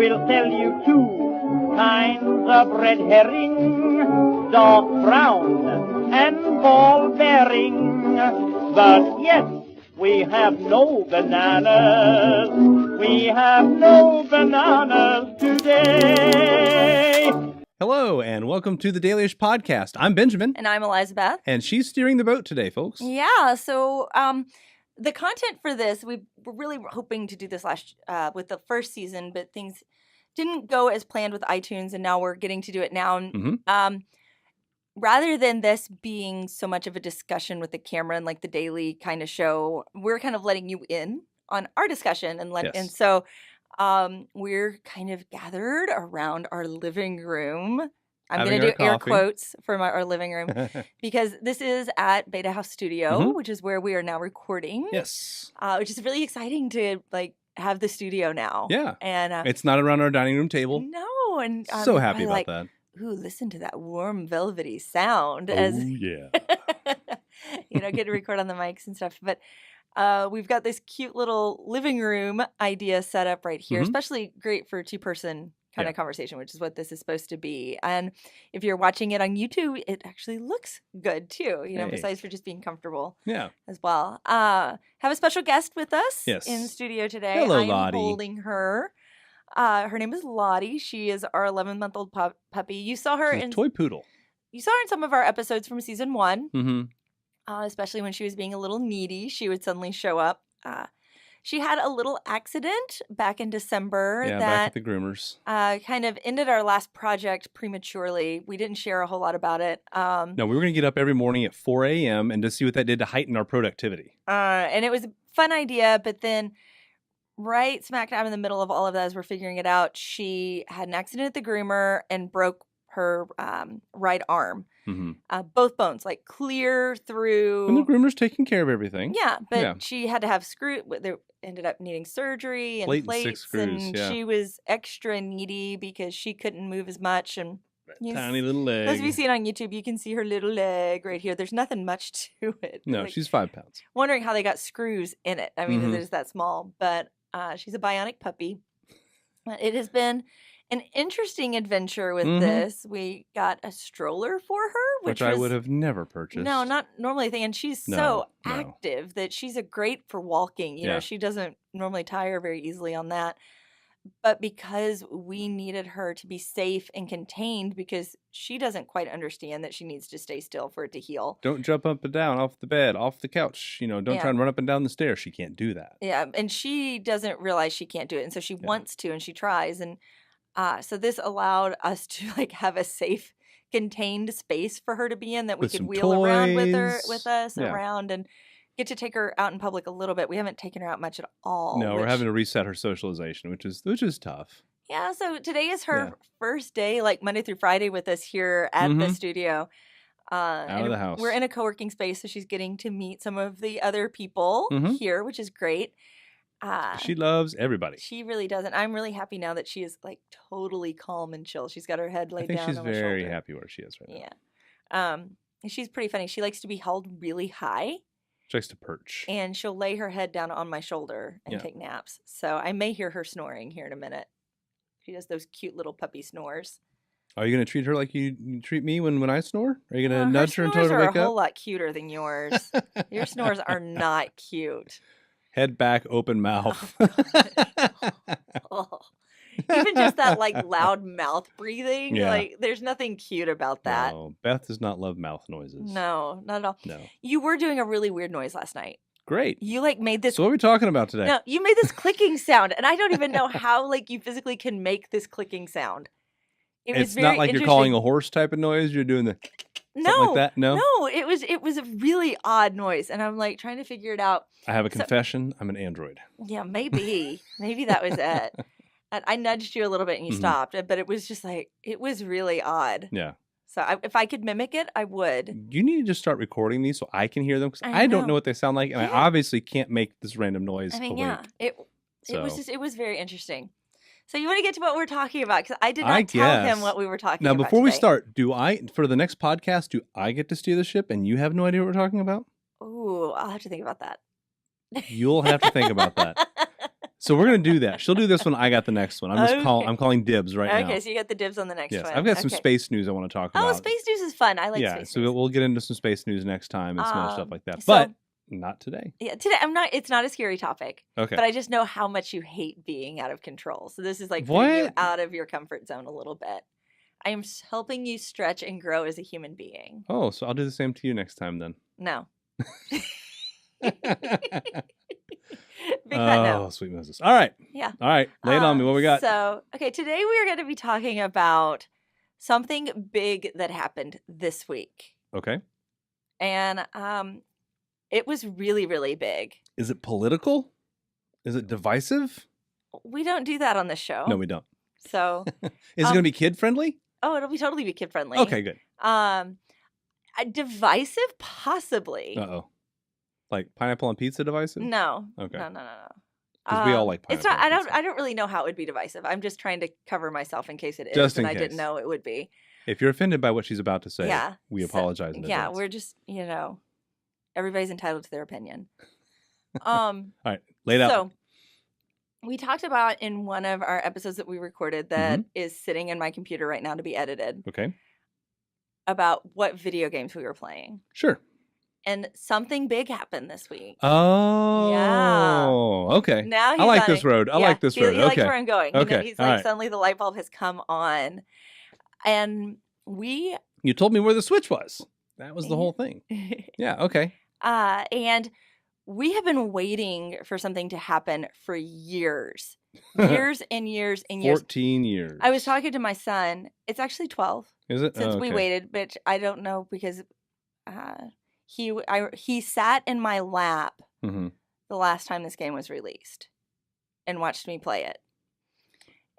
We'll tell you two kinds of red herring, dark brown and ball bearing. But yes, we have no bananas. We have no bananas today. Hello, and welcome to the Dailyish Podcast. I'm Benjamin. And I'm Elizabeth. And she's steering the boat today, folks. Yeah, so the content for this, we were really hoping to do this with the first season, but things didn't go as planned with iTunes, and now we're getting to do it now. And, rather than this being so much of a discussion with the camera and like the daily kind of show, we're kind of letting you in on our discussion. And so we're kind of gathered around our living room. I'm going to do air quotes for our living room because this is at Beta Haus Studio, which is where we are now recording. Yes. Which is really exciting to have the studio now. Yeah. And it's not around our dining room table. No. And so happy about that. Ooh, listen to that warm, velvety sound. Yeah. Get to record on the mics and stuff. But we've got this cute little living room idea set up right here, especially great for a two-person kind of conversation, which is what this is supposed to be. And if you're watching it on YouTube, it actually looks good too, besides for just being comfortable as well. Have a special guest with us in studio today. Hello, I'm Lottie. holding her. Her name is Lottie. She is our 11-month-old puppy. You saw her in toy poodle. You saw her in some of our episodes from season 1, especially when she was being a little needy. She would suddenly show up. She had a little accident back in December back at the groomers. Kind of ended our last project prematurely. We didn't share a whole lot about it. No, we were going to get up every morning at 4 a.m. and to see what that did to heighten our productivity. And it was a fun idea, but then right smack dab in the middle of all of that, as we're figuring it out, she had an accident at the groomer and broke her right arm. Both bones, clear through. And the groomer's taking care of everything. Yeah, but she had to have they ended up needing surgery and plates 6 screws, and she was extra needy because she couldn't move as much. And tiny little leg. As we see it on YouTube, you can see her little leg right here. There's nothing much to it. No, she's 5 pounds. Wondering how they got screws in it. I mean, it is that small, but she's a bionic puppy. It has been an interesting adventure with this. We got a stroller for her, which I would have never purchased. No, not normally a thing. And she's so active that she's great for walking. You know, she doesn't normally tire very easily on that. But because we needed her to be safe and contained, because she doesn't quite understand that she needs to stay still for it to heal. Don't jump up and down off the bed, off the couch. Don't try and run up and down the stairs. She can't do that. Yeah, and she doesn't realize she can't do it. And so she wants to, and she tries. And so this allowed us to have a safe, contained space for her to be in that we could wheel around with us around and get to take her out in public a little bit. We haven't taken her out much at all. No, we're having to reset her socialization, which is tough. Yeah, so today is her first day, Monday through Friday with us here at the studio. Out of the house. We're in a co-working space, so she's getting to meet some of the other people here, which is great. She loves everybody. She really does. And I'm really happy now that she is totally calm and chill. She's got her head laid down on my shoulder. She's very happy where she is right now. Yeah. She's pretty funny. She likes to be held really high. She likes to perch. And she'll lay her head down on my shoulder and take naps. So I may hear her snoring here in a minute. She does those cute little puppy snores. Are you going to treat her like you treat me when I snore? Are you going to nudge her until her wake up? Her snores are a whole lot cuter than yours. Your snores are not cute. Head back, open mouth. Oh. Even just that loud mouth breathing, there's nothing cute about that. No, Beth does not love mouth noises. No, not at all. No. You were doing a really weird noise last night. Great. You made this. So what are we talking about today? No, you made this clicking sound, and I don't even know how you physically can make this clicking sound. It's not like you're calling a horse type of noise. You're doing the something like that. No, it was a really odd noise, and I'm trying to figure it out. I have a confession. I'm an android. Yeah, maybe that was it. I nudged you a little bit and you stopped, but it was just it was really odd. Yeah. So if I could mimic it, I would. You need to just start recording these so I can hear them because I don't know what they sound like, and I obviously can't make this random noise. It was very interesting. So you want to get to what we're talking about? Because I did not tell him what we were talking about. Now, before today. we start, for the next podcast, do I get to steer the ship and you have no idea what we're talking about? Ooh, I'll have to think about that. You'll have to think about that. So we're going to do that. She'll do this one. I got the next one. I'm calling dibs right now. Okay, so you got the dibs on the next one. I've got some space news I want to talk about. Oh, space news is fun. I like space news. So we'll get into some space news next time and some other stuff like that. But not today. Yeah, today it's not a scary topic. Okay. But I just know how much you hate being out of control. So this is like putting you out of your comfort zone a little bit. I am helping you stretch and grow as a human being. Oh, so I'll do the same to you next time then. No. Big fat no. Oh, sweet Moses. All right. Yeah. All right. Lay it on me. What we got? So, okay, today we are going to be talking about something big that happened this week. Okay. And it was really, really big. Is it political? Is it divisive? We don't do that on the show. No, we don't. So, is it going to be kid friendly? Oh, it'll totally be kid friendly. Okay, good. Divisive, possibly. Uh-oh. Like pineapple on pizza divisive? No. Okay. No. Because we all like pineapple. It's not. I don't really know how it would be divisive. I'm just trying to cover myself in case it is. Just in case. I didn't know it would be. If you're offended by what she's about to say, we apologize in advance. Yeah, we're just everybody's entitled to their opinion. All right, lay it out. So we talked about in one of our episodes that we recorded that is sitting in my computer right now to be edited. Okay. About what video games we were playing. Sure. And something big happened this week. Oh. Yeah. Okay. Now I like this road. I like this road. He okay. likes where I'm going. Okay. He's like, suddenly the light bulb has come on. And You told me where the switch was. That was the whole thing. Yeah. Okay. And we have been waiting for something to happen for years. Years and years and years. 14 years. I was talking to my son. It's actually 12. Is it? Since we waited, but I don't know because he sat in my lap the last time this game was released and watched me play it.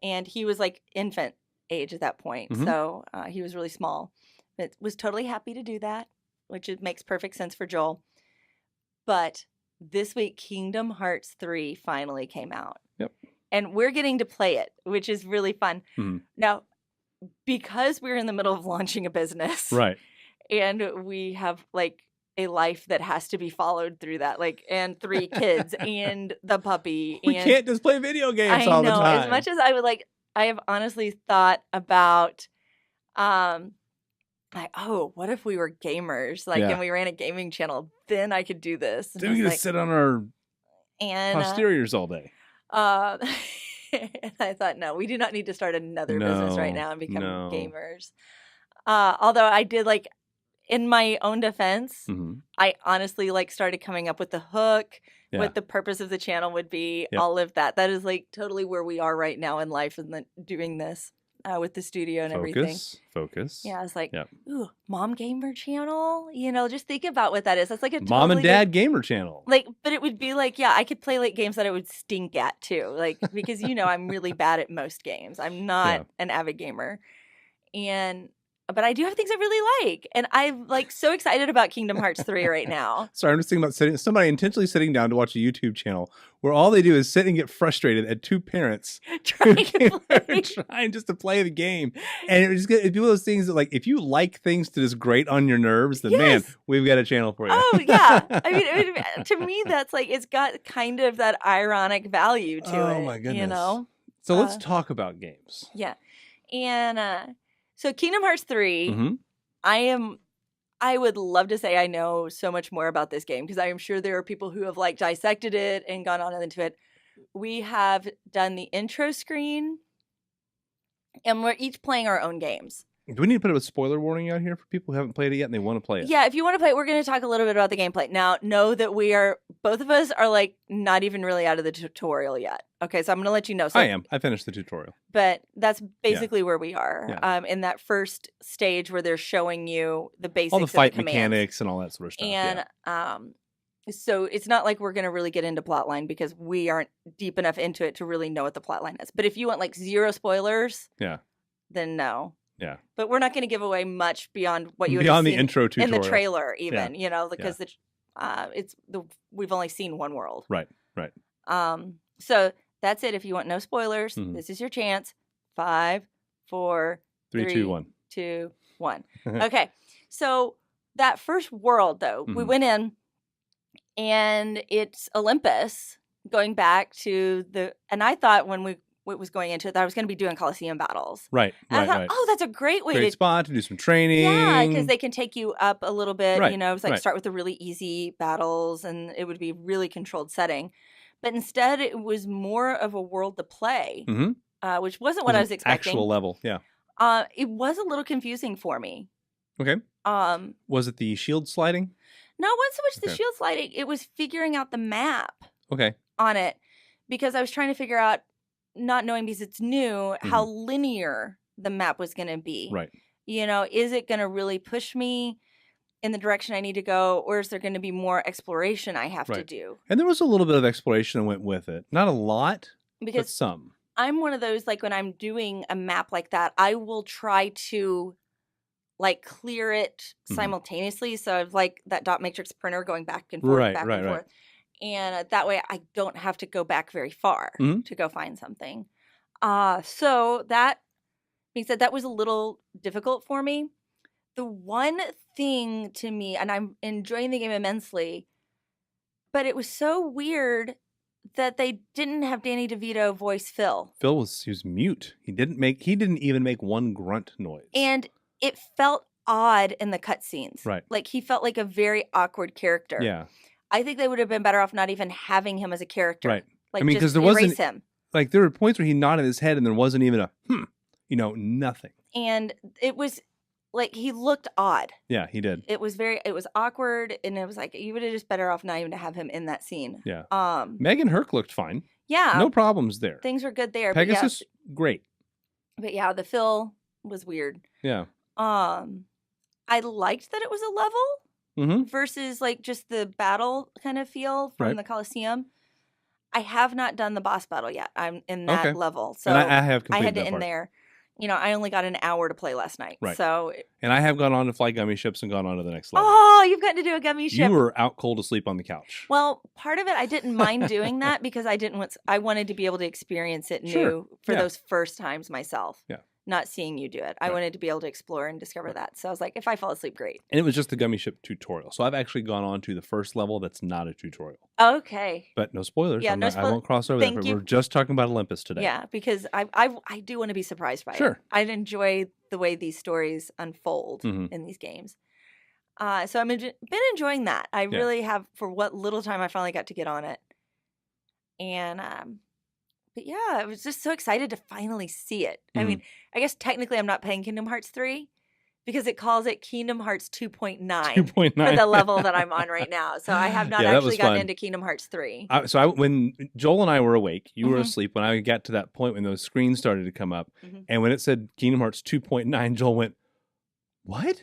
And he was like infant age at that point. So he was really small. But was totally happy to do that, which makes perfect sense for Joel. But this week, Kingdom Hearts 3 finally came out. Yep. And we're getting to play it, which is really fun. Now, because we're in the middle of launching a business. Right. And we have like a life that has to be followed through that, like, and 3 kids and the puppy. We can't just play video games all the time. As much as I would like, I have honestly thought about, like, oh, what if we were gamers? Like, and we ran a gaming channel, then I could do this. Then we could just sit on our posteriors all day. And I thought, no, we do not need to start another business right now and become gamers. Although I did like, in my own defense, I honestly like started coming up with the hook, what the purpose of the channel would be, all of that. That is like totally where we are right now in life and doing this with the studio and everything. Focus. Yeah, I was like, ooh, mom gamer channel? Just think about what that is. That's like a mom and dad gamer channel. Like, but it would be like, I could play like games that I would stink at too. Like, because I'm really bad at most games. I'm not an avid gamer. But I do have things I really like. And I'm like so excited about Kingdom Hearts 3 right now. Sorry, I'm just thinking about somebody intentionally sitting down to watch a YouTube channel where all they do is sit and get frustrated at 2 parents trying just to play the game. And it'd be one of those things that, like, if you like things to just grate on your nerves, then man, we've got a channel for you. Oh, yeah. I mean, to me, that's like, it's got kind of that ironic value to it. Oh, my goodness. So let's talk about games. Yeah. And, so Kingdom Hearts 3, I would love to say I know so much more about this game because I am sure there are people who have like dissected it and gone on into it. We have done the intro screen and we're each playing our own games. Do we need to put a spoiler warning out here for people who haven't played it yet and they want to play it? Yeah, if you want to play it, we're going to talk a little bit about the gameplay. Now, know that both of us are like not even really out of the tutorial yet. Okay, so I'm going to let you know. So, I am. I finished the tutorial. But that's basically where we are in that first stage where they're showing you the basics all the fight of the mechanics and all that sort of stuff. And so it's not like we're going to really get into plotline because we aren't deep enough into it to really know what the plotline is. But if you want like zero spoilers, then no. Yeah. But we're not going to give away much beyond what you beyond have the seen intro tutorial in the trailer, even because we've only seen one world. Right. So that's it. If you want no spoilers, this is your chance. 5, 4, 3, 2, 1. 2, 1. Okay. So that first world, though, we went in, and it's Olympus, going back to and I thought when we was going into it that I was going to be doing Coliseum battles. Right. And I thought, right. oh, that's a great way Great spot to do some training. Yeah, because they can take you up a little bit. Right, You know, it's like right. start with the really easy battles, and it would be a really controlled setting. But instead, it was more of a world to play, which wasn't what I was expecting. Actual level, yeah. It was a little confusing for me. Okay. Was it the shield sliding? No, it wasn't so much the shield sliding. It was figuring out the map. Okay. On it, because I was trying to figure out, not knowing because it's new, how linear the map was going to be. Right. You know, is it going to really push me in the direction I need to go, or is there going to be more exploration I have to do? And there was a little bit of exploration that went with it. Not a lot, but some. I'm one of those, like, when I'm doing a map like that, I will try to, like, clear it simultaneously. So I've, like, that dot matrix printer going back and forth, back and forth. And that way I don't have to go back very far to go find something. So that being said, that was a little difficult for me. The one thing to me, and I'm enjoying the game immensely, but it was so weird that they didn't have Danny DeVito voice Phil. Phil he was mute. He didn't even make one grunt noise. And it felt odd in the cutscenes. Right. Like he felt like a very awkward character. Yeah. I think they would have been better off not even having him as a character. Right. Like, I mean, because there erase wasn't him. Like there were points where he nodded his head and there wasn't even a nothing. And it was like he looked odd. Yeah, he did. It was awkward, and it was like you would have just better off not even to have him in that scene. Yeah. Megan Herc looked fine. Yeah. No problems there. Things were good there. Pegasus, great. But yeah, the Phil was weird. Yeah. I liked that it was a level versus like just the battle kind of feel from the Coliseum. I have not done the boss battle yet. I'm in that level. So and I have completed I had to that end part. there. You know, I only got an hour to play last night. Right. So and I have gone on to fly gummy ships and gone on to the next level. Oh, you've gotten to do a gummy ship. You were out cold asleep on the couch. Well, part of it I didn't mind doing that because I wanted to be able to experience it new for those first times myself. Yeah. Not seeing you do it. I wanted to be able to explore and discover that. So I was like, if I fall asleep, great. And it was just the gummy ship tutorial. So I've actually gone on to the first level that's not a tutorial. Okay. But no spoilers. Yeah, I won't cross over that. But we're just talking about Olympus today. Yeah, because I do want to be surprised by it. I'd enjoy the way these stories unfold in these games. So I've been enjoying that. I really have, for what little time I finally got to get on it. And but yeah, I was just so excited to finally see it. I mean, I guess technically I'm not playing Kingdom Hearts 3 because it calls it Kingdom Hearts 2.9 for the level that I'm on right now. So I have not actually gotten into Kingdom Hearts 3. When Joel and I were awake, you were asleep. When I got to that point when those screens started to come up, and when it said Kingdom Hearts 2.9, Joel went, "What?"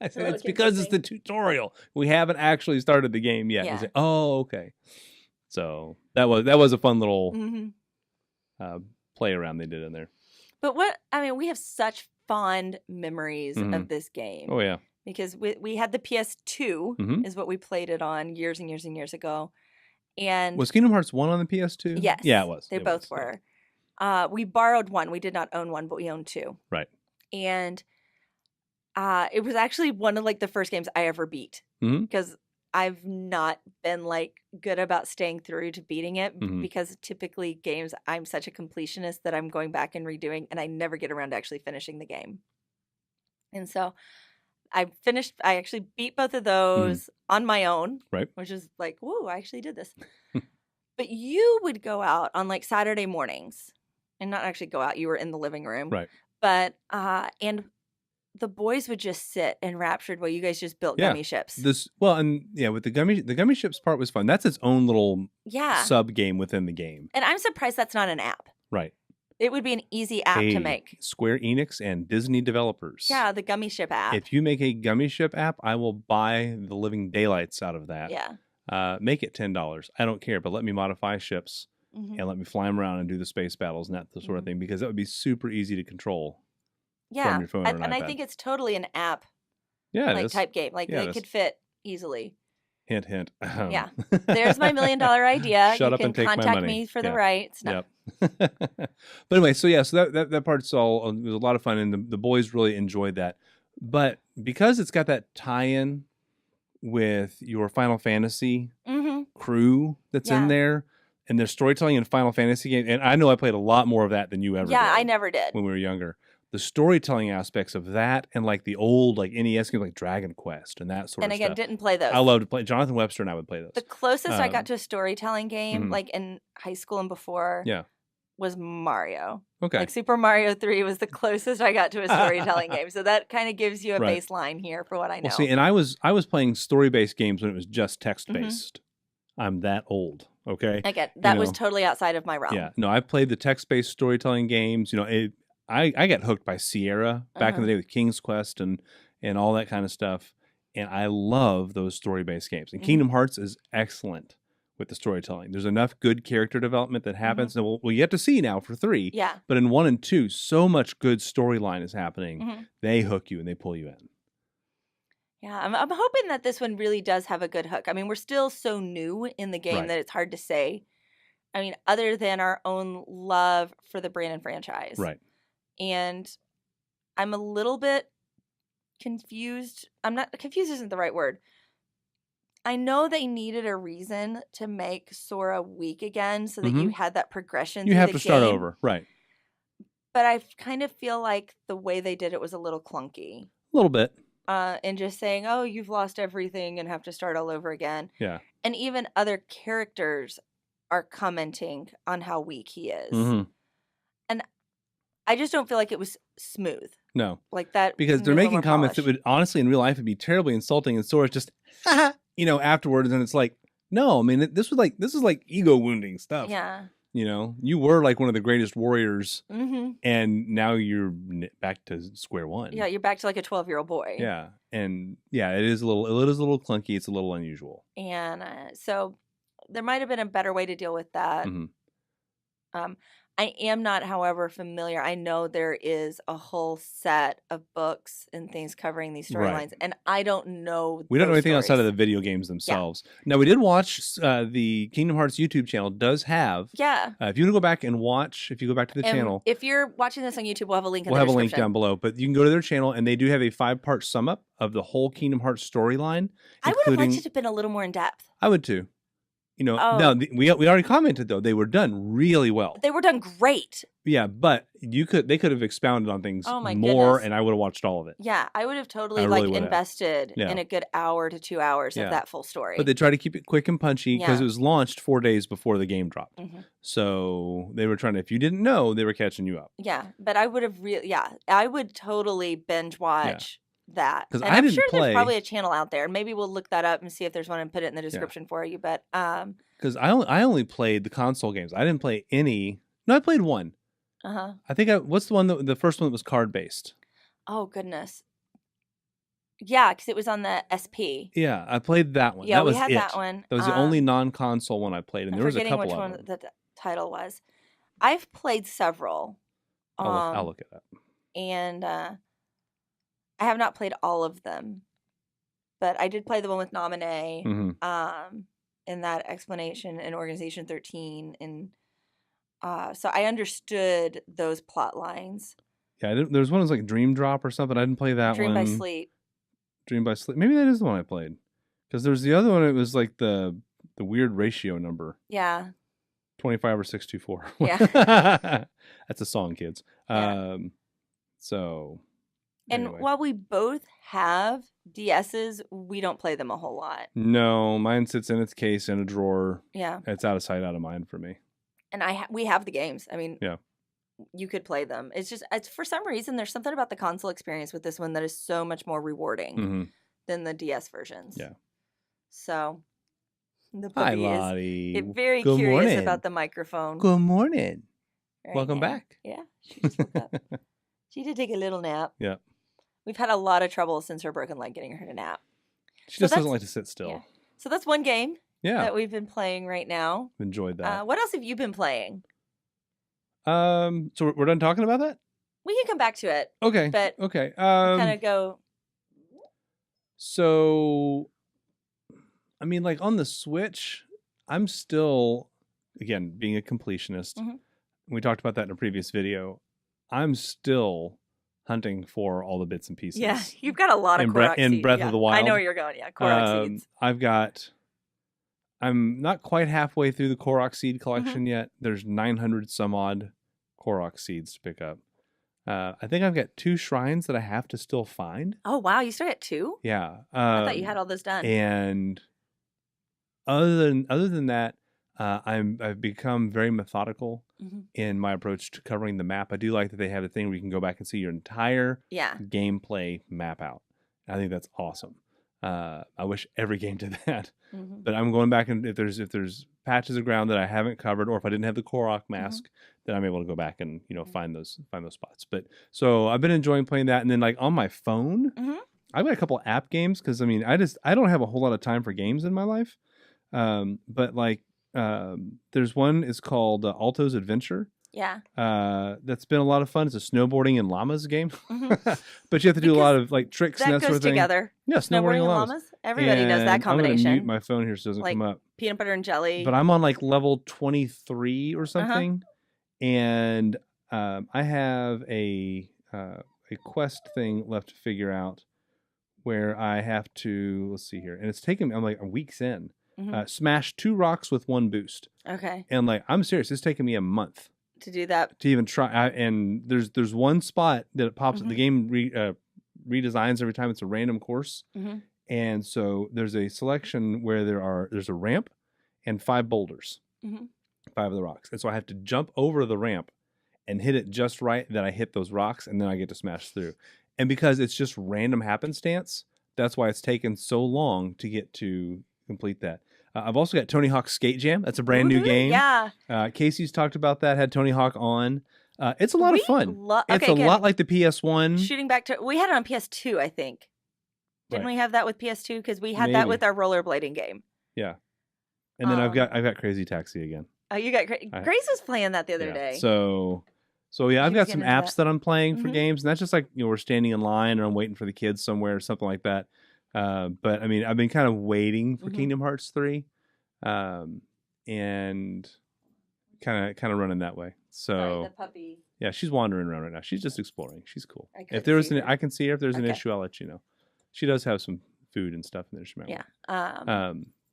I said, "It's because it's the tutorial. We haven't actually started the game yet." He said, "Oh, okay." So that was a fun little play around they did in there. But we have such fond memories of this game. Oh yeah, because we had the PS2 is what we played it on years and years and years ago. And was Kingdom Hearts 1 on the PS2? Yes, yeah, it was. They both were. We borrowed one. We did not own one, but we owned two. Right. And it was actually one of like the first games I ever beat because I've not been like good about staying through to beating it because typically games, I'm such a completionist that I'm going back and redoing and I never get around to actually finishing the game. And so I actually beat both of those on my own, which is like, whoa, I actually did this. But you would go out on like Saturday mornings and not actually go out. You were in the living room. Right. But, and the boys would just sit enraptured while you guys just built gummy ships. With the gummy ships part was fun. That's its own little sub game within the game. And I'm surprised that's not an app. Right. It would be an easy app to make. Square Enix and Disney developers. Yeah, the gummy ship app. If you make a gummy ship app, I will buy the living daylights out of that. Yeah. Make it $10. I don't care, but let me modify ships and let me fly them around and do the space battles and that sort of thing because that would be super easy to control. Yeah, from your phone and I think it's totally an app. Yeah, like type game. Like they could fit easily. Hint, hint. Yeah, there's my $1 million idea. Shut up and take my money. Contact me for the rights. No. Yep. But anyway, so that part's all. It was a lot of fun, and the boys really enjoyed that. But because it's got that tie-in with your Final Fantasy crew that's in there, and their storytelling in Final Fantasy games, and I know I played a lot more of that than you ever did. Yeah, I never did. When we were younger. The storytelling aspects of that and like the old like NES games like Dragon Quest and that sort of stuff. And again, didn't play those. I loved to play. Jonathan Webster and I would play those. The closest I got to a storytelling game, like in high school and before, was Mario. Okay. Like Super Mario 3 was the closest I got to a storytelling game. So that kind of gives you a baseline here for what I know. Well, see, and I was playing story-based games when it was just text-based. I'm that old. Okay. Again, that was totally outside of my realm. Yeah. No, I played the text-based storytelling games. You know, I got hooked by Sierra back in the day with King's Quest and all that kind of stuff. And I love those story-based games. And Kingdom Hearts is excellent with the storytelling. There's enough good character development that happens. And we'll yet to see now for 3. Yeah. But in 1 and 2, so much good storyline is happening. They hook you and they pull you in. Yeah, I'm hoping that this one really does have a good hook. I mean, we're still so new in the game that it's hard to say. I mean, other than our own love for the Brandon franchise. Right. And I'm a little bit confused. Confused isn't the right word. I know they needed a reason to make Sora weak again so that you had that progression. You have to start over. Right. But I kind of feel like the way they did it was a little clunky. A little bit. And just saying, oh, you've lost everything and have to start all over again. Yeah. And even other characters are commenting on how weak he is. And I just don't feel like it was smooth. No. Like that. Because they're making comments that would honestly in real life would be terribly insulting, and Sora's just afterwards, and it's like, no, I mean this is like ego wounding stuff. Yeah. You know, you were like one of the greatest warriors, and now you're back to square one. Yeah, you're back to like a 12-year-old boy. Yeah, and it is a little clunky. It's a little unusual. And so there might have been a better way to deal with that. I am not, however, familiar. I know there is a whole set of books and things covering these storylines, and I don't know. We don't know anything outside of the video games themselves. Yeah. Now, we did watch the Kingdom Hearts YouTube channel does have. Yeah. If you want to go back and watch, if you go back to the channel. If you're watching this on YouTube, we'll have a link in the description. We'll have a link down below, but you can go to their channel, and they do have a 5-part sum up of the whole Kingdom Hearts storyline. I would have liked it to have been a little more in depth. I would too. You know, no, we already commented though they were done really well. They were done great. Yeah, but they could have expounded on things more, goodness. and I would have watched all of it. Yeah, I would have totally invested in a good hour to 2 hours of that full story. But they tried to keep it quick and punchy because it was launched 4 days before the game dropped. So they were trying to. If you didn't know, they were catching you up. Yeah, but I would have I would totally binge watch. That because I'm sure there's probably a channel out there. Maybe we'll look that up and see if there's one and put it in the description for you. But because I only played the console games. I didn't play any. No, I played one. I think what's the one the first one that was card based? Oh goodness. Yeah, because it was on the SP. Yeah, I played that one. Yeah, that we was had that one. That was the only non-console one I played, and there was a couple of them. I'm forgetting which one the title was. I've played several. I'll look it up. And I have not played all of them, but I did play the one with Nominee, in that explanation in Organization 13, and so I understood those plot lines. Yeah, there was one that was like Dream Drop or something. I didn't play that one. Dream by Sleep. Maybe that is the one I played, because there's the other one. It was like the weird ratio number. Yeah. 25 or 624. Yeah. That's a song, kids. Yeah. So. And anyway. While we both have DSs, we don't play them a whole lot. No, mine sits in its case in a drawer. Yeah. It's out of sight, out of mind for me. And we have the games. I mean, you could play them. It's just, for some reason, there's something about the console experience with this one that is so much more rewarding than the DS versions. Yeah. So, the Hi, puppy Lottie. is very Good curious morning. About the microphone. Good morning. Right Welcome now. back. Yeah, she just woke up. She did take a little nap. Yeah. We've had a lot of trouble since her broken leg getting her to nap. She just doesn't like to sit still. Yeah. So that's one game that we've been playing right now. Enjoyed that. What else have you been playing? So we're done talking about that? We can come back to it. Okay. But okay. Kind of go. So, I mean, like on the Switch, I'm still, again, being a completionist. We talked about that in a previous video. I'm still hunting for all the bits and pieces. Yeah, you've got a lot of Korok seeds. In Breath of the Wild. I know where you're going. Yeah, Korok seeds. I've got I'm not quite halfway through the Korok seed collection Mm-hmm. yet. There's 900 some odd Korok seeds to pick up. I think I've got 2 shrines that I have to still find. Oh wow, you still got 2? Yeah. I thought you had all those done. And other than that, I've become very methodical in my approach to covering the map. I do like that they have a thing where you can go back and see your entire gameplay map out. I think that's awesome. I wish every game did that. But I'm going back, and if there's patches of ground that I haven't covered, or if I didn't have the Korok mask, then I'm able to go back and find those spots. But so I've been enjoying playing that, and then like on my phone, I've got a couple app games because I don't have a whole lot of time for games in my life. But like there's one, it's called Alto's Adventure. Yeah. That's been a lot of fun. It's a snowboarding and llamas game. But you have to do a lot of like tricks and that sort of thing. Together. Yeah, snowboarding and llamas. Everybody does that combination. I'm gonna mute my phone here so it doesn't come up. Peanut butter and jelly. But I'm on like level 23 or something. And I have a quest thing left to figure out where I have to, let's see here. And it's taken me, I'm like weeks in. Smash 2 rocks with 1 boost. Okay. And like, I'm serious, it's taken me a month to do that, to even try. And there's one spot that it pops. The game redesigns every time. It's a random course, and so there's a selection where there's a ramp and 5 boulders, 5 of the rocks, and so I have to jump over the ramp and hit it just right that I hit those rocks, and then I get to smash through. And because it's just random happenstance, that's why it's taken so long to get to complete that. I've also got Tony Hawk's Skate Jam. That's a brand new game. Yeah. Casey's talked about that, had Tony Hawk on. It's a lot of fun. It's a good. lot like the PS1. Shooting back to, we had it on PS2, I think. Didn't we have that with PS2? Because we had that with our rollerblading game. Yeah. And then I've got Crazy Taxi again. Oh, you got Grace was playing that the other day. So yeah, I've got some apps that I'm playing for games, and that's just like we're standing in line or I'm waiting for the kids somewhere or something like that. But I mean, I've been kind of waiting for Kingdom Hearts 3, and kind of running that way. So sorry, the puppy. Yeah, she's wandering around right now. She's just exploring. She's cool. If there was I can see her. If there's an issue, I'll let you know. She does have some food and stuff in there. She might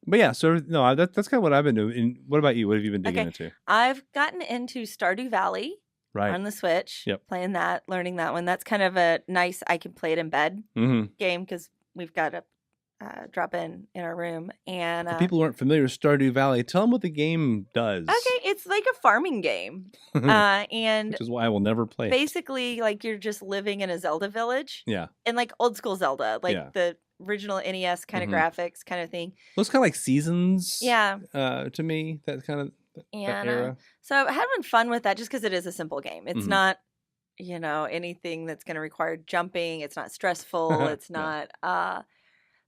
but yeah, so no, that's kind of what I've been doing. And what about you? What have you been digging into? I've gotten into Stardew Valley on the Switch. Playing that, learning that one. That's kind of a nice, I can play it in bed game because we've got a drop in our room. And for people who aren't familiar with Stardew Valley, tell them what the game does. Okay, it's like a farming game, and which is why I will never play. Basically, like you're just living in a Zelda village. Yeah, and like old school Zelda, like the original NES kind of graphics, kind of thing. Well, it's kind of like Seasons. Yeah, to me, that kind of that era. So I'm having fun with that just because it is a simple game. It's not, anything that's going to require jumping. It's not stressful. It's not.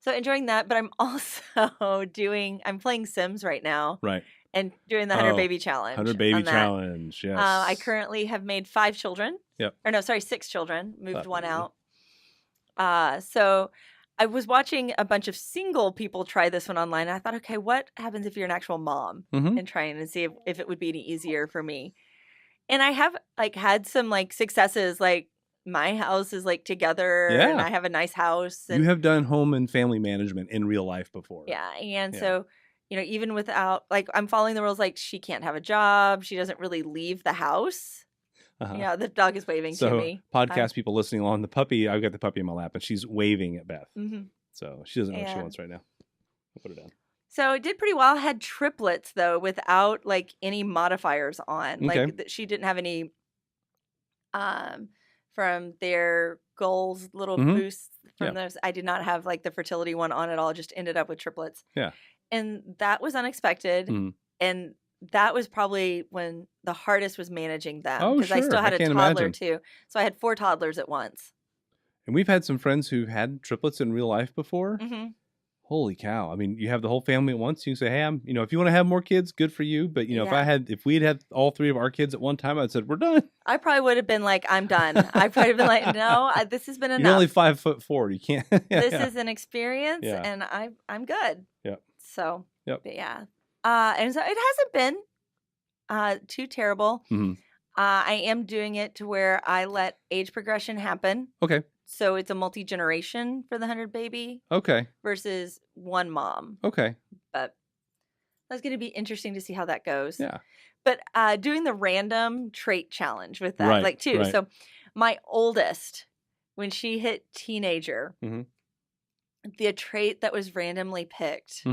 So enjoying that, but I'm also I'm playing Sims right now. Right. And doing the 100 Baby Challenge. 100 Baby Challenge, yes. I currently have made 5 children. Yep. Or no, sorry, 6 children. Moved one out. So I was watching a bunch of single people try this one online. And I thought, okay, what happens if you're an actual mom? And trying to see if it would be any easier for me. And I have had some successes, my house is together and I have a nice house. And, you have done home and family management in real life before. Yeah. And so, even without, I'm following the rules, she can't have a job. She doesn't really leave the house. Yeah, the dog is waving to me. Podcast people listening along, I've got the puppy in my lap and she's waving at Beth. So she doesn't know what she wants right now. I'll put it down. So it did pretty well. I had triplets though, without any modifiers on. Okay. She didn't have any from their goals, little boosts from those. I did not have the fertility one on at all. Just ended up with triplets. Yeah. And that was unexpected. And that was probably when the hardest was managing them. Because I still had a toddler too. So I had 4 toddlers at once. And we've had some friends who had triplets in real life before. Holy cow. I mean, you have the whole family at once. You can say, hey, if you want to have more kids, good for you. But, if we'd had all 3 of our kids at one time, I'd said, we're done. I probably would have been I'm done. I probably have been no, this has been enough. You're only 5'4". You can't. This is an experience and I'm good. Yep. So, but yeah. And so it hasn't been too terrible. I am doing it to where I let age progression happen. Okay. So it's a multi-generation for the 100 Baby. Okay. Versus one mom. Okay. But That's going to be interesting to see how that goes. Yeah. But doing the random trait challenge with that, Right, like, too. right. So my oldest, when she hit teenager, the trait that was randomly picked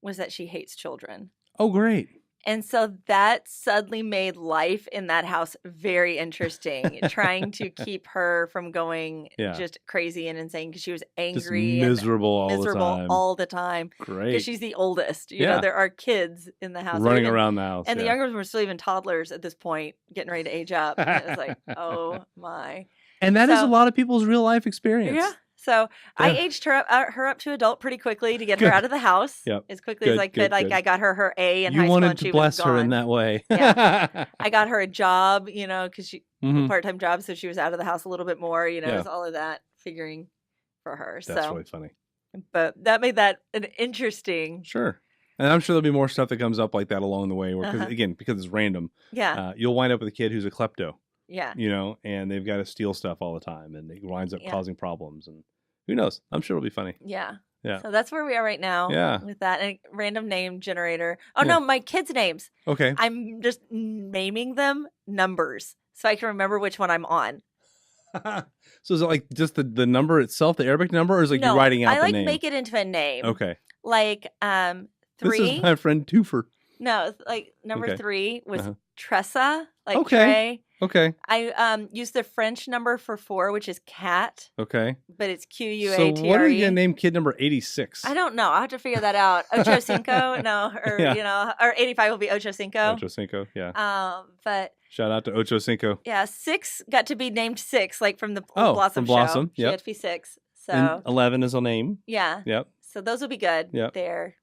was that she hates children. Oh, great. And so that suddenly made life in that house very interesting, trying to keep her from going just crazy and insane because she was angry just miserable and all the time. Great. Because she's the oldest. You know, there are kids in the house. Running around the house. And the younger ones were still even toddlers at this point, getting ready to age up. And it was like, oh my. And that is a lot of people's real life experience. Yeah. So I aged her up to adult pretty quickly to get her out of the house as quickly as I could. Like I got her A in high school. You wanted and to she bless was her gone. in that way. I got her a job, you know, because she a part-time job, so she was out of the house a little bit more. You know, it was all of that figuring for her. That's really funny. But that made that an interesting. Sure. And I'm sure there'll be more stuff that comes up like that along the way. Where, because it's random. Yeah. You'll wind up with a kid who's a klepto. Yeah. You know, and they've got to steal stuff all the time, and it winds up causing problems. And who knows? I'm sure it'll be funny. Yeah. Yeah. So that's where we are right now. Yeah. With that and random name generator. Oh no, my kids' names. Okay. I'm just naming them numbers so I can remember which one I'm on. So is it like just the number itself, the Arabic number, or is it like you're writing out the name? Make it into a name. Okay. Like 3. This is my friend Twofer. No, like number 3 was Tressa, like okay. Trey. Okay. I used the French number for 4, which is cat. Okay. But it's Q-U-A-T-R-E. So what are you going to name kid number 86? I don't know. I'll have to figure that out. Ocho Cinco? No. Or, you know, or 85 will be Ocho Cinco. Ocho Cinco, yeah. But shout out to Ocho Cinco. Yeah, 6 got to be named 6, like from the Blossom show. Blossom, She had to be 6. So and 11 is a name. Yeah. Yep. So those will be good there.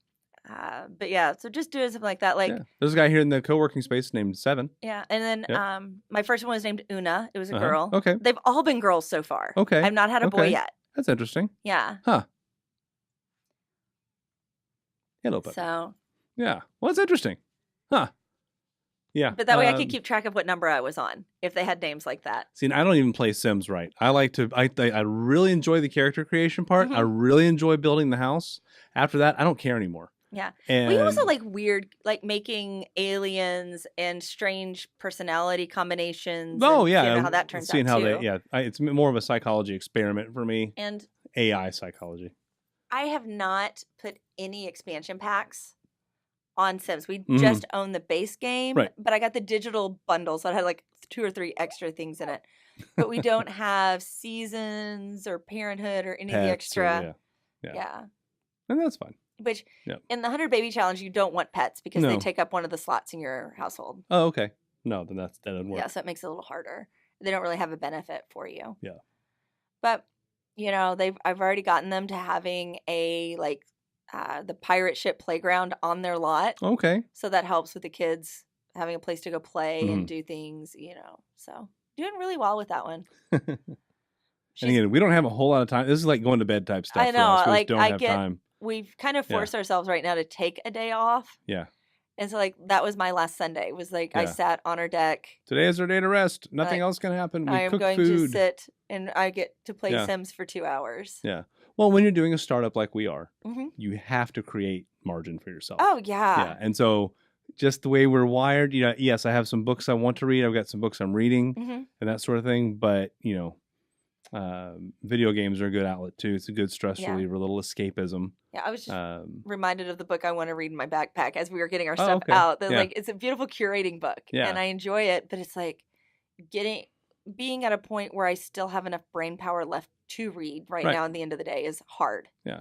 But yeah, so just doing something like that. Like there's a guy here in the co-working space named 7. Yeah, and then my first one was named Una. It was a girl. Okay. They've all been girls so far. Okay. I've not had a boy yet. That's interesting. Yeah. Huh. Hello, puppy. So. Yeah. Well, that's interesting. Huh. Yeah. But that way I could keep track of what number I was on if they had names like that. See, and I don't even play Sims right. I like to, I really enjoy the character creation part. I really enjoy building the house. After that, I don't care anymore. Yeah. And we also like weird, like making aliens and strange personality combinations. Oh, and seeing how that turns seeing out how too. It's more of a psychology experiment for me. And AI psychology. I have not put any expansion packs on Sims. We just own the base game, but I got the digital bundle, so it had like 2 or 3 extra things in it. But we don't have seasons or parenthood or any of the extra. Yeah. And that's fine. Which in the 100 Baby Challenge, you don't want pets because they take up one of the slots in your household. Oh, okay. No, then that doesn't work. Yeah, so it makes it a little harder. They don't really have a benefit for you. Yeah. But, you know, I've already gotten them to having a, like, the pirate ship playground on their lot. Okay. So that helps with the kids having a place to go play and do things, you know. So doing really well with that one. And again, we don't have a whole lot of time. This is like going to bed type stuff. I know. For us. We don't have time. We've kind of forced ourselves right now to take a day off. Yeah. And so, like, that was my last Sunday. Was like I sat on our deck. Today is our day to rest. Nothing else can happen. We cook going food. to sit and I get to play Sims for 2 hours. Yeah. Well, when you're doing a startup like we are, you have to create margin for yourself. Oh, yeah. Yeah. And so just the way we're wired, you know, yes, I have some books I want to read. I've got some books I'm reading and that sort of thing. But, you know, video games are a good outlet too. It's a good stress reliever, a little escapism. Yeah, I was just reminded of the book I want to read in my backpack as we were getting our stuff out. That like it's a beautiful curating book, and I enjoy it. But it's like being at a point where I still have enough brain power left to read right now. At the end of the day is hard. Yeah,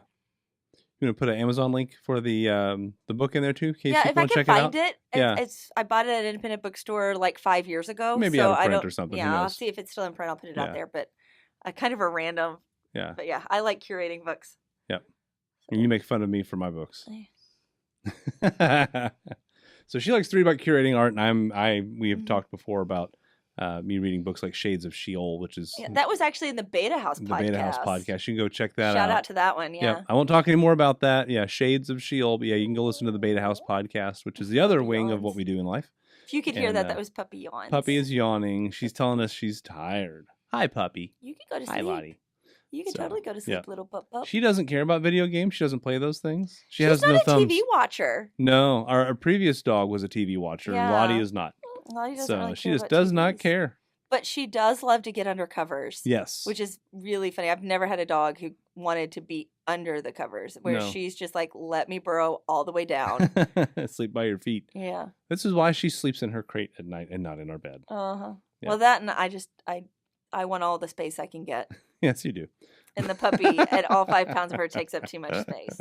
you gonna put an Amazon link for the book in there too? In case if I can find it. I bought it at an independent bookstore like 5 years ago. Maybe so out of print or something. Yeah, I'll see if it's still in print. I'll put it out there. But kind of a random. Yeah. But yeah, I like curating books. Yep. And you make fun of me for my books. So she likes to read about curating art, and we have talked before about me reading books like Shades of Sheol, which is that was actually in the Beta Haus podcast. The Beta Haus podcast. You can go check that out. Shout out to that one. Yeah. I won't talk any more about that. Yeah, Shades of Sheol. But yeah, you can go listen to the Beta Haus podcast, which is the other wing of what we do in life. If you could hear that was Puppy yawns. Puppy is yawning. She's telling us she's tired. Hi, Puppy. You can go to sleep. Hi, Lottie. You can totally go to sleep, little pup. She doesn't care about video games. She doesn't play those things. She's has no not thumbs. a TV watcher. No, our previous dog was a TV watcher. Yeah. Lottie is not. Lottie doesn't really she care just about does TVs. not care. But she does love to get under covers. Yes. Which is really funny. I've never had a dog who wanted to be under the covers, where she's just like, let me burrow all the way down. Sleep by your feet. Yeah. This is why she sleeps in her crate at night and not in our bed. Uh-huh. Yeah. Well, that and I want all the space I can get. Yes, you do. And the puppy, at all 5 pounds of her, takes up too much space.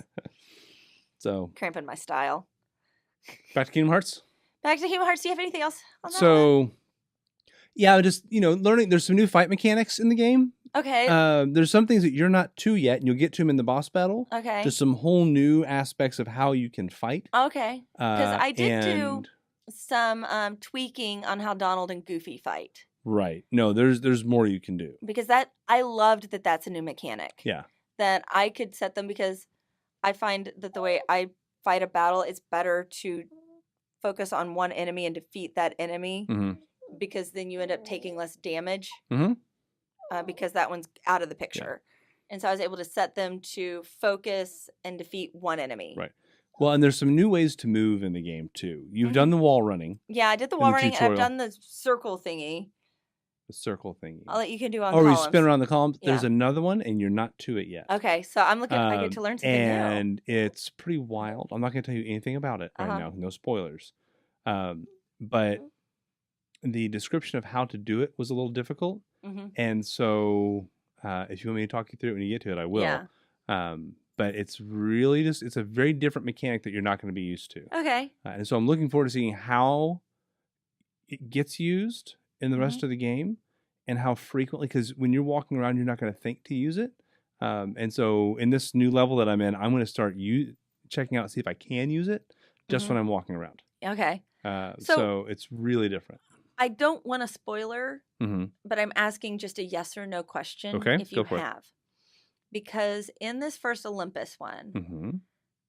So. Cramping my style. Back to Kingdom Hearts? Back to Kingdom Hearts. Do you have anything else on that one? Yeah, just, learning. There's some new fight mechanics in the game. Okay. There's some things that you're not to yet, and you'll get to them in the boss battle. Okay. Just some whole new aspects of how you can fight. Okay. Because I did do some tweaking on how Donald and Goofy fight. Right. No, there's more you can do. Because I loved that that's a new mechanic. Yeah. That I could set them, because I find that the way I fight a battle, it's better to focus on one enemy and defeat that enemy. Mm-hmm. Because then you end up taking less damage. Mm-hmm. Because that one's out of the picture. Yeah. And so I was able to set them to focus and defeat one enemy. Right. Well, and there's some new ways to move in the game, too. You've done the wall running. Yeah, I did the wall running, and I've done the circle thingy. The circle thingy. All that you can do on columns. You spin around the columns. Yeah. There's another one, and you're not to it yet. Okay, so I'm looking. I get to learn something new. And it's pretty wild. I'm not going to tell you anything about it right now. No spoilers. But the description of how to do it was a little difficult. Mm-hmm. And so if you want me to talk you through it when you get to it, I will. Yeah. But it's really it's a very different mechanic that you're not going to be used to. Okay. And so I'm looking forward to seeing how it gets used in the rest of the game, and how frequently, because when you're walking around, you're not going to think to use it. And so in this new level that I'm in, I'm going to start checking out, see if I can use it just when I'm walking around. Okay. So it's really different. I don't want a spoiler, but I'm asking just a yes or no question if you have. Because in this first Olympus one,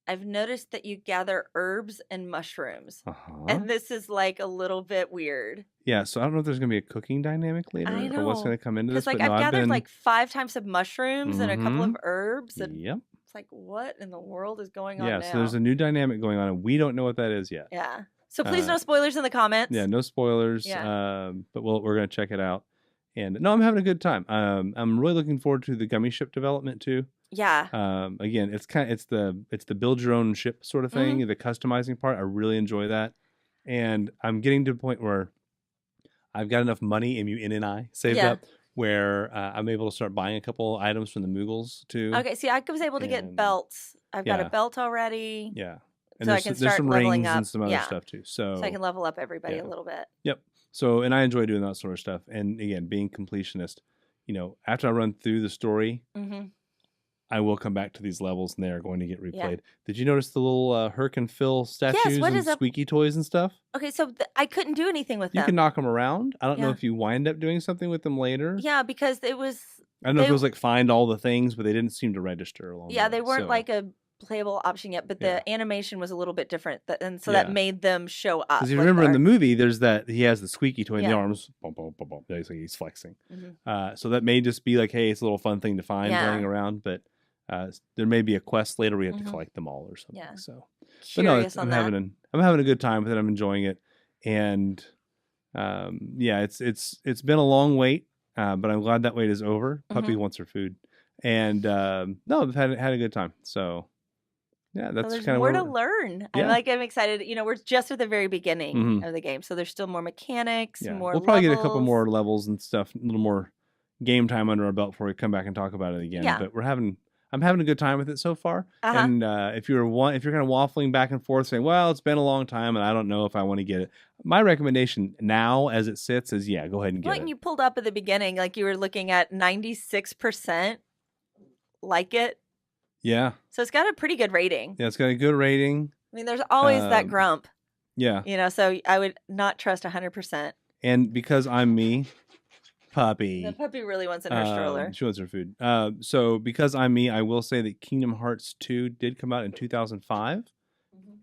I've noticed that you gather herbs and mushrooms. And this is like a little bit weird. Yeah, so I don't know if there's going to be a cooking dynamic later or what's going to come into this. Because I've gathered like 5 types of mushrooms and a couple of herbs. And it's like, what in the world is going on now? Yeah, so there's a new dynamic going on, and we don't know what that is yet. Yeah. So please no spoilers in the comments. Yeah, no spoilers. Yeah. But we're going to check it out. And no, I'm having a good time. I'm really looking forward to the gummy ship development too. Yeah. Again, it's the build your own ship sort of thing, the customizing part. I really enjoy that. And I'm getting to a point where I've got enough money, MUNNI, saved up, where I'm able to start buying a couple items from the Moogles too. Okay, see, I was able to get belts. I've got a belt already. Yeah. And so I can start leveling up. And some other stuff too. So I can level up everybody a little bit. Yep. So, and I enjoy doing that sort of stuff. And again, being completionist, after I run through the story, I will come back to these levels, and they are going to get replayed. Yeah. Did you notice the little Herc and Phil statues and squeaky toys and stuff? Okay, so I couldn't do anything with them. You can knock them around. I don't know if you wind up doing something with them later. Yeah, because it was... I don't know if it was like find all the things, but they didn't seem to register along the way. They weren't like a playable option yet, but the animation was a little bit different, and so that made them show up. Because you remember in the movie, there's that he has the squeaky toy in the arms, bum, bum, bum, bum. He's flexing. So that may just be like, hey, it's a little fun thing to find playing around, but there may be a quest later where you have to collect them all or something. Yeah. So, but no, I'm having a good time with it. I'm enjoying it, and it's been a long wait, but I'm glad that wait is over. Puppy wants her food, and no, I've had a good time. So. Yeah, that's kind of more to learn. Yeah. I'm excited. We're just at the very beginning of the game, so there's still more mechanics, more. We'll probably get a couple more levels and stuff, a little more game time under our belt before we come back and talk about it again. Yeah. But I'm having a good time with it so far. And if you're kind of waffling back and forth saying, "Well, it's been a long time and I don't know if I want to get it," my recommendation now, as it sits, is go ahead and get it. When you pulled up at the beginning, like you were looking at 96% like it. Yeah. So it's got a pretty good rating. Yeah, it's got a good rating. I mean, there's always that grump. Yeah. So I would not trust 100%. And because I'm me, Puppy. The puppy really wants in her stroller. She wants her food. So because I'm me, I will say that Kingdom Hearts 2 did come out in 2005,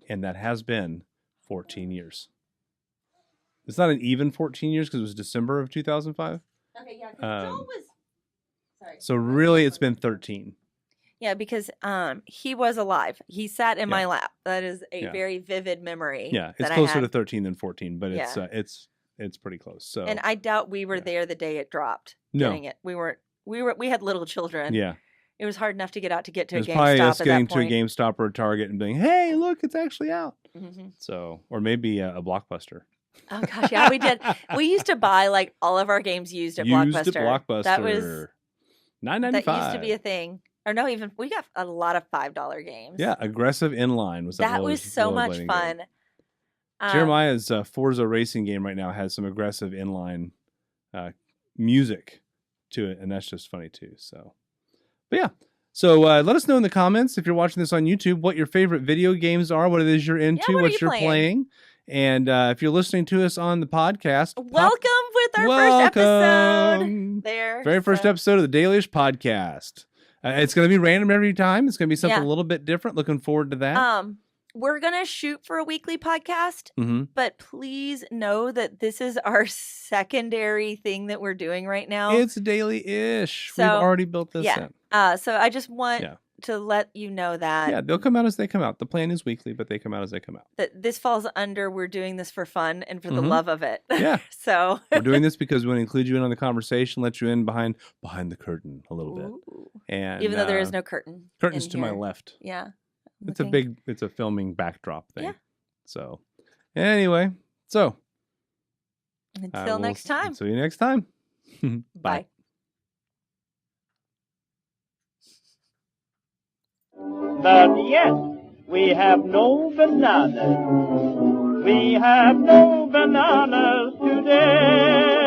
and that has been 14 years. It's not an even 14 years because it was December of 2005. Okay, yeah. Joel was... So really, it's been 13. Yeah, because he was alive. He sat in my Yeah. lap. That is a Yeah. very vivid memory. Yeah, it's that I closer had. to 13 than 14, but Yeah. it's pretty close. So And I doubt we were yeah. there the day it dropped. No. Getting it. We had little children. Yeah. It was hard enough to get out to get to It was a probably us GameStop at getting that to a point. GameStop or a Target and being, hey, look, it's actually out. Mm-hmm. So, or maybe a Blockbuster. Oh gosh, yeah, we did. We used to buy like all of our games used at Blockbuster. Used at Blockbuster. That was $9.95. That used to be a thing. Or no, even we got a lot of $5 games. Yeah, Aggressive Inline was that was so much fun. Jeremiah's Forza racing game right now has some aggressive inline music to it, and that's just funny too. So, but yeah. So let us know in the comments if you're watching this on YouTube what your favorite video games are, what it is you're into, what you're playing. And if you're listening to us on the podcast, welcome with our first episode. Very first episode of the Dailyish podcast. It's going to be random every time. It's going to be something a little bit different. Looking forward to that. We're going to shoot for a weekly podcast, but please know that this is our secondary thing that we're doing right now. It's daily-ish. So, we've already built this in. So I just want to let you know that. Yeah, they'll come out as they come out. The plan is weekly, but they come out as they come out. That this falls under we're doing this for fun and for the love of it. Yeah. So we're doing this because we want to include you in on the conversation, let you in behind the curtain a little bit. And even though there is no curtain. Curtains to my left. Yeah. It's a filming backdrop thing. Yeah. So anyway, until next time. See you next time. Bye. But yes, we have no bananas. We have no bananas today.